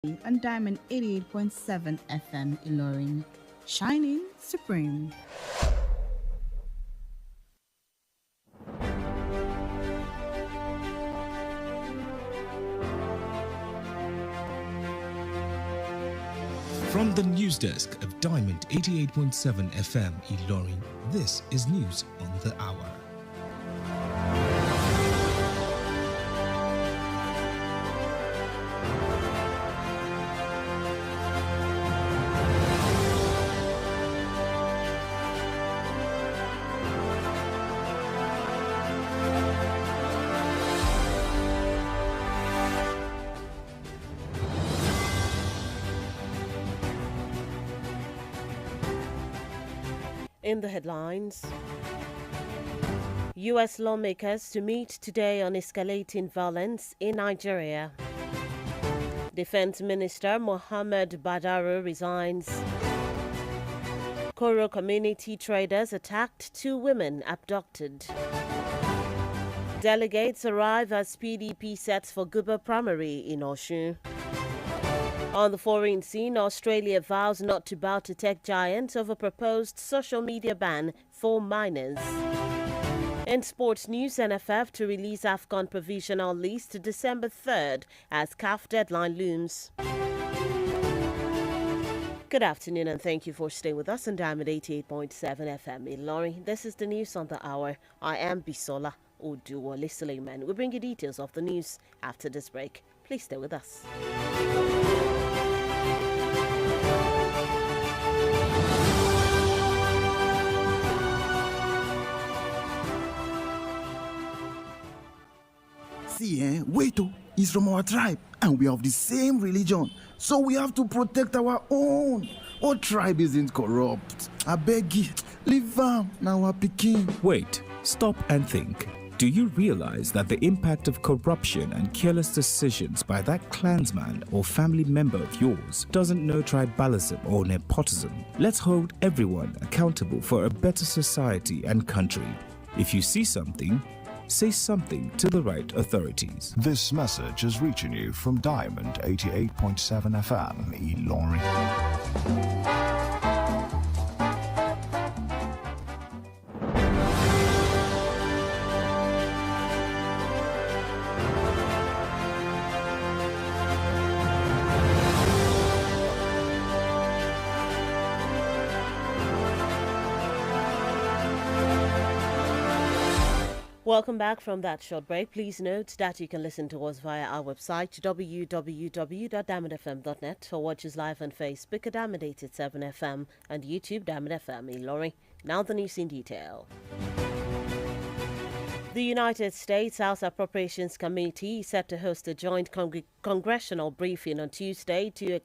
on Diamond 88.7 FM Ilorin. Shining Supreme. From the news desk of Diamond 88.7 FM Ilorin, this is news on the hour. In the headlines, U.S. lawmakers to meet today on escalating violence in Nigeria. Defense Minister Mohammed Badaru resigns. Koro community traders attacked, 2 women abducted. Delegates arrive as PDP sets for Guba primary in Osun. On the foreign scene, Australia vows not to bow to tech giants over proposed social media ban for minors. In sports news, NFF to release AFCON provisional list December 3rd as CAF deadline looms. Good afternoon and thank you for staying with us on Diamond 88.7 FM in Lorry. This is the news on the hour. I am Bisola Oduwole Suleiman. We'll bring you details of the news after this break. Please stay with us. See, wait, he's from our tribe and we have the same religion, so we have to protect our own. Our tribe isn't corrupt. I beg you, leave am now our Peking. Wait, stop and think. Do you realize that the impact of corruption and careless decisions by that clansman or family member of yours doesn't know tribalism or nepotism? Let's hold everyone accountable for a better society and country. If you see something, say something to the right authorities. This message is reaching you from Diamond 88.7 FM, Ilorin. Welcome back from that short break. Please note that you can listen to us via our website www.diamondfm.net or watch us live on Facebook at Diamond 87 FM and YouTube Diamond FM in Lorry. Now the news in detail. The United States House Appropriations Committee is set to host a joint congressional briefing on Tuesday to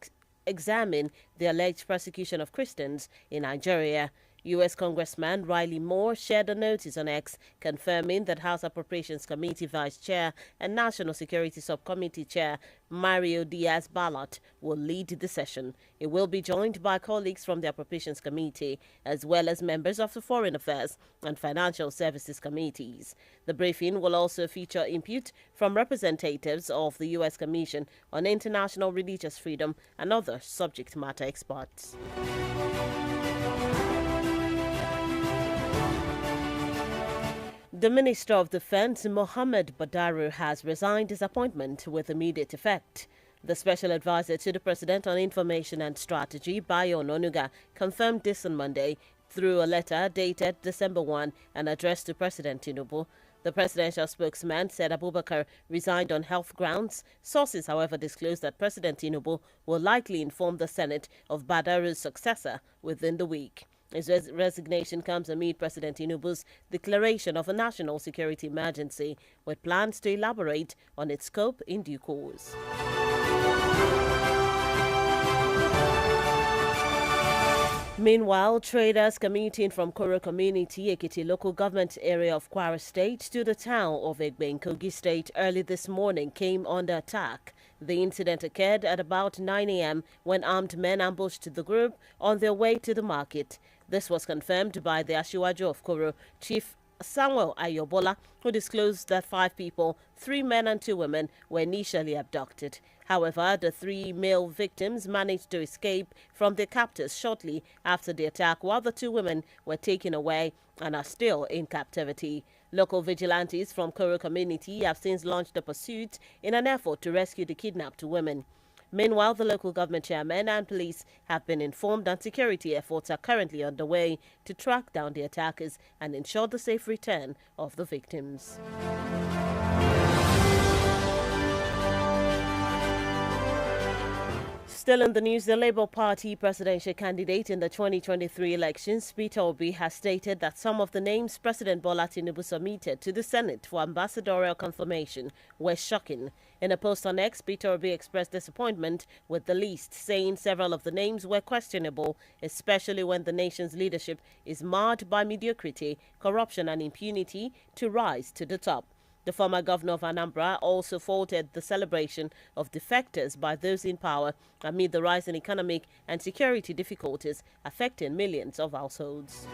examine the alleged persecution of Christians in Nigeria. U.S. Congressman Riley Moore shared a notice on X confirming that House Appropriations Committee Vice Chair and National Security Subcommittee Chair Mario Diaz-Balart will lead the session. It will be joined by colleagues from the Appropriations Committee as well as members of the Foreign Affairs and Financial Services Committees. The briefing will also feature input from representatives of the U.S. Commission on International Religious Freedom and other subject matter experts. The Minister of Defense, Mohammed Badaru, has resigned his appointment with immediate effect. The Special Advisor to the President on Information and Strategy, Bayo Ononuga, confirmed this on Monday through a letter dated December 1 and addressed to President Tinubu. The presidential spokesman said Abubakar resigned on health grounds. Sources, however, disclosed that President Tinubu will likely inform the Senate of Badaru's successor within the week. His resignation comes amid President Tinubu's declaration of a national security emergency, with plans to elaborate on its scope in due course. Meanwhile, traders commuting from Koro Community, Ekiti local government area of Kwara State, to the town of Egbe in Kogi State early this morning came under attack. The incident occurred at about 9 a.m. when armed men ambushed the group on their way to the market. This was confirmed by the Ashiwaju of Koro, Chief Samuel Ayobola, who disclosed that 5 people, 3 men and 2 women, were initially abducted. However, the 3 male victims managed to escape from their captors shortly after the attack, while the 2 women were taken away and are still in captivity. Local vigilantes from Koro community have since launched a pursuit in an effort to rescue the kidnapped women. Meanwhile, the local government chairman and police have been informed that security efforts are currently underway to track down the attackers and ensure the safe return of the victims. Still in the news, the Labour Party presidential candidate in the 2023 elections, Peter Obi, has stated that some of the names President Bola Tinubu submitted to the Senate for ambassadorial confirmation were shocking. In a post on X, Peter Obi expressed disappointment with the list, saying several of the names were questionable, especially when the nation's leadership is marred by mediocrity, corruption and impunity to rise to the top. The former governor of Anambra also faulted the celebration of defectors by those in power amid the rise in economic and security difficulties affecting millions of households.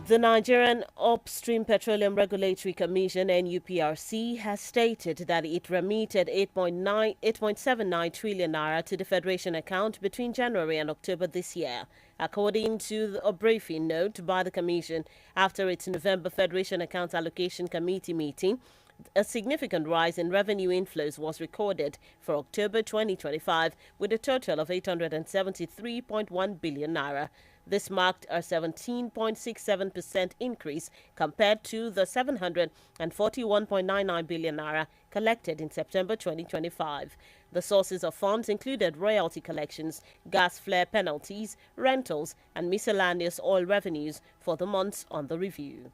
The Nigerian Upstream Petroleum Regulatory Commission (NUPRC) has stated that it remitted 8.79 trillion naira to the Federation account between January and October this year, according to a briefing note by the Commission after its November Federation Account Allocation Committee meeting. A significant rise in revenue inflows was recorded for October 2025 with a total of 873.1 billion naira. This marked a 17.67% increase compared to the 741.99 billion naira collected in September 2025. The sources of funds included royalty collections, gas flare penalties, rentals, and miscellaneous oil revenues for the months on the review.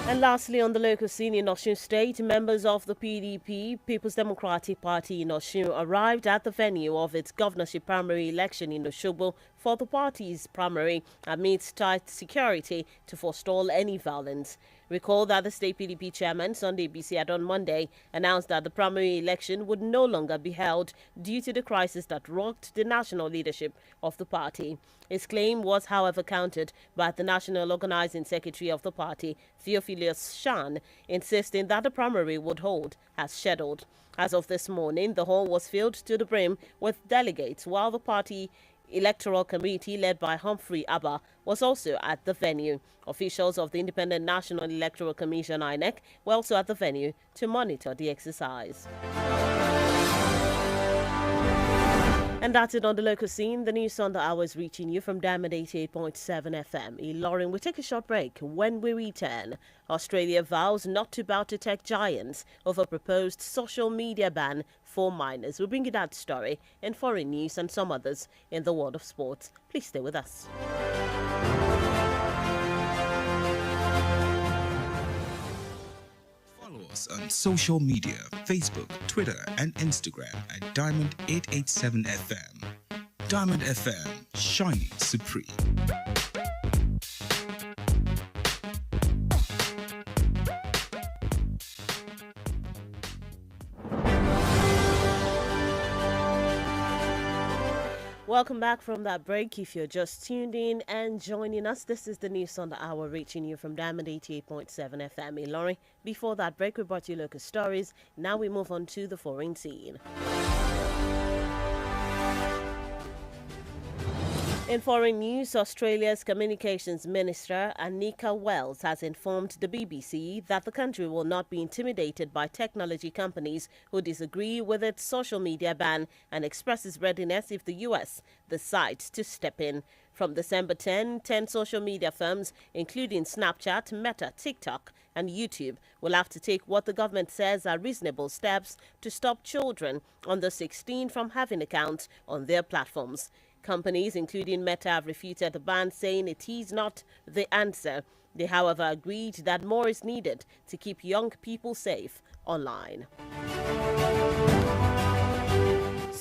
And lastly, on the local scene in Osun State, members of the PDP, People's Democratic Party in Osun, arrived at the venue of its governorship primary election in Osogbo for the party's primary amidst tight security to forestall any violence. Recall that the state PDP chairman, Sunday Bisi, had on Monday announced that the primary election would no longer be held due to the crisis that rocked the national leadership of the party. His claim was, however, countered by the national organizing secretary of the party, Theophilus Shan, insisting that the primary would hold as scheduled. As of this morning, the hall was filled to the brim with delegates, while the party electoral committee led by Humphrey Abba was also at the venue. Officials of the Independent National Electoral Commission (INEC) were also at the venue to monitor the exercise. And that's it on the local scene. The news on the hour is reaching you from Diamond 88.7 FM. Ilorin, we take a short break. When we return, Australia vows not to bow to tech giants over proposed social media ban for minors. We'll bring you that story in foreign news and some others in the world of sports. Please stay with us. Follow us on social media, Facebook, Twitter, and Instagram at Diamond 887 FM. Diamond FM, shining supreme. Welcome back from that break. If you're just tuned in and joining us, this is the news on the hour reaching you from Diamond 88.7 FM in Lorry. Before that break, we brought you local stories. Now we move on to the foreign scene. In foreign news, Australia's Communications Minister Anika Wells has informed the BBC that the country will not be intimidated by technology companies who disagree with its social media ban and expresses readiness if the US decides to step in. From December 10 social social firms, including Snapchat, Meta, TikTok, and YouTube, will have to take what the government says are reasonable steps to stop children under 16 from having accounts on their platforms. Companies, including Meta, have refuted the ban, saying it is not the answer. They, however, agreed that more is needed to keep young people safe online.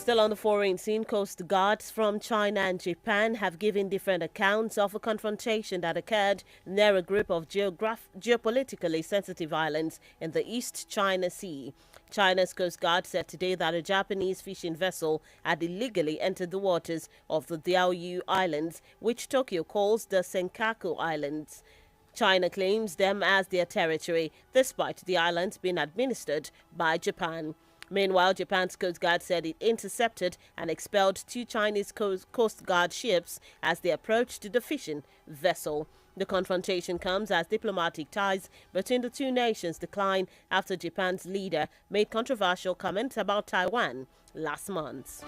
Still on the foreign scene, Coast Guards from China and Japan have given different accounts of a confrontation that occurred near a group of geopolitically sensitive islands in the East China Sea. China's Coast Guard said today that a Japanese fishing vessel had illegally entered the waters of the Diaoyu Islands, which Tokyo calls the Senkaku Islands. China claims them as their territory, despite the islands being administered by Japan. Meanwhile, Japan's Coast Guard said it intercepted and expelled 2 Chinese Coast Guard ships as they approached the fishing vessel. The confrontation comes as diplomatic ties between the two nations decline after Japan's leader made controversial comments about Taiwan last month.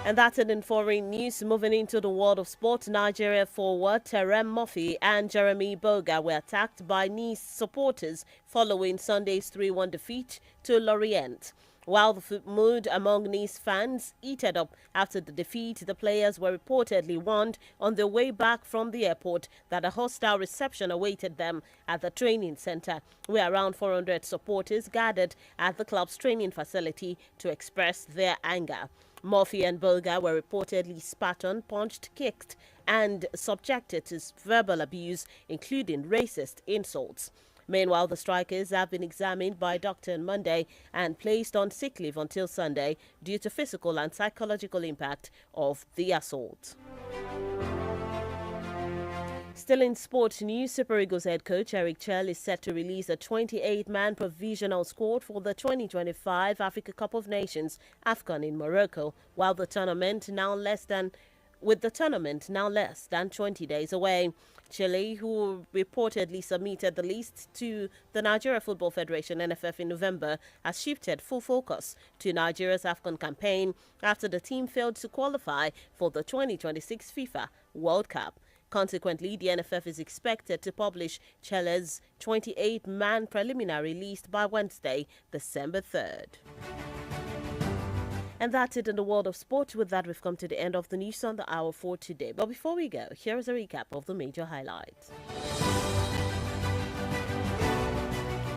And that's it in foreign news. Moving into the world of sport, Nigeria forward Terem Murphy and Jeremy Boga were attacked by Nice supporters following Sunday's 3-1 defeat to Lorient. While the mood among Nice fans heated up after the defeat, the players were reportedly warned on their way back from the airport that a hostile reception awaited them at the training center, where around 400 supporters gathered at the club's training facility to express their anger. Murphy and Boga were reportedly spat on, punched, kicked, and subjected to verbal abuse, including racist insults. Meanwhile, the strikers have been examined by a doctor on Monday and placed on sick leave until Sunday due to physical and psychological impact of the assault. Still in sports news, Super Eagles head coach Eric Chell is set to release a 28-man provisional squad for the 2025 Africa Cup of Nations AFCON in Morocco, while the tournament now less than 20 days away. Chile, who reportedly submitted the list to the Nigeria Football Federation NFF in November, has shifted full focus to Nigeria's AFCON campaign after the team failed to qualify for the 2026 FIFA World Cup. Consequently, the NFF is expected to publish Chile's 28-man preliminary list by Wednesday, December 3rd. And that's it in the world of sport. With that, we've come to the end of the news on the hour for today. But before we go, here is a recap of the major highlights.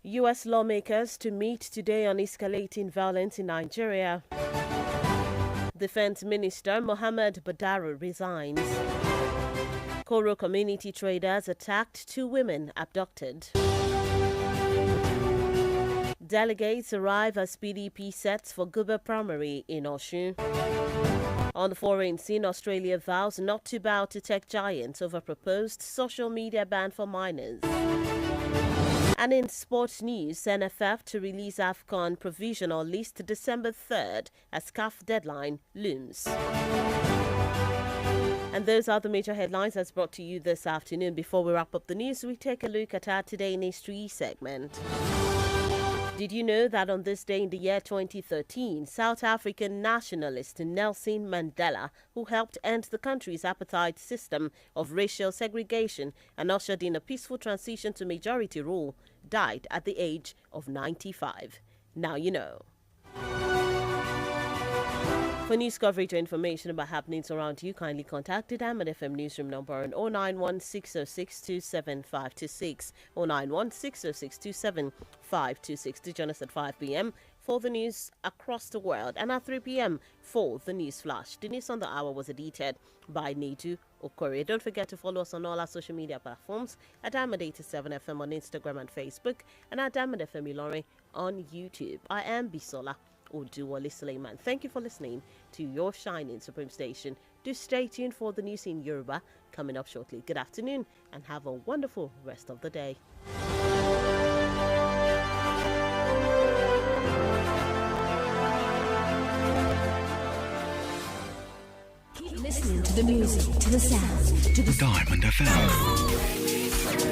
U.S. lawmakers to meet today on escalating violence in Nigeria. Defense Minister Mohammed Badaru resigns. Koro community traders attacked, 2 women abducted. Delegates arrive as PDP sets for Guber primary in Osun. On the foreign scene, Australia vows not to bow to tech giants over proposed social media ban for minors. And in sports news, NFF to release AFCON provisional list December 3rd as CAF deadline looms. And those are the major headlines that's brought to you this afternoon. Before we wrap up the news, we take a look at our Today in History segment. Did you know that on this day in the year 2013, South African nationalist Nelson Mandela, who helped end the country's apartheid system of racial segregation and ushered in a peaceful transition to majority rule, died at the age of 95? Now you know. For news coverage or information about happenings around you, kindly contact the Diamond FM newsroom number on 091-606-27526, 091-606-27526 to join us at 5 p.m. for the news across the world, and at 3 p.m. for the news flash. The news on the hour was edited by Nedu Okore. Don't forget to follow us on all our social media platforms at Diamond 87 FM on Instagram and Facebook, and at Diamond FM Ilorin on YouTube. I am Bisola Oduwole Suleiman. Thank you for listening to your shining Supreme station. Do stay tuned for the news in Yoruba coming up shortly. Good afternoon and have a wonderful rest of the day. Keep listening to the music, to the sound, to the Diamond FM.